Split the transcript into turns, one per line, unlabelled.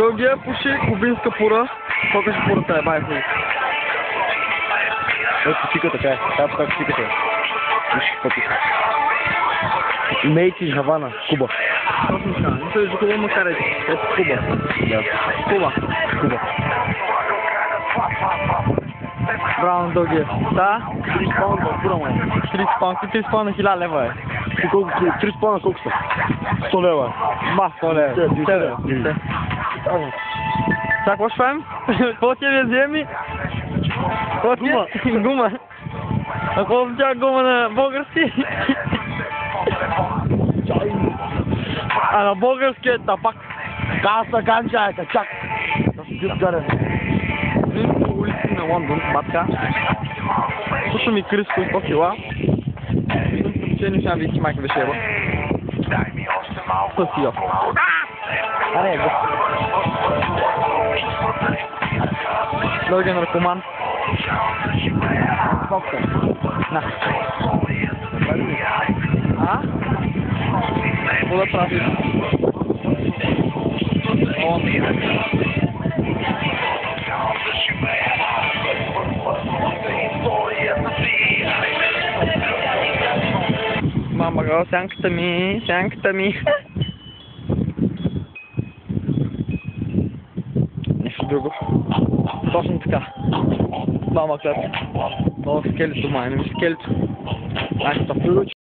Дългия пуши кубинска пура. Покажи пурата е, бай хубаво.
Ето чика така е. Тази така чиката е. Виж какво пише. Made in Havana, Куба.
Точно така. Не се вижда Куба, макар и ето Куба.
Да.
Куба.
Куба.
Браво на Дългия. Да?
30 паунда, пура му е.
30 паунда, 30 паунда 1000 лева е.
И колко? 30 паунда колко са? 100 лева.
Ба, 100 лева.
50.
Сега какво ще правим? Какво ти я вземи?
Гума.
Гума. А какво означава гума на български? А на български е тапак.
Каса ганджа е качак. Дюб гарен.
По улици на Лондон, батка. Слуша ми Криско и 100 кила. Че не ще види, майка беше ева. Съси я.
Аре, бе.
Дългия наркоман. На. А? Какво да правиш? Мама, гал, сянката ми, сянката ми. Нещо друго. Точно така. Мама, клет. Много скелето, май, не ми скелето. Ай, стоп.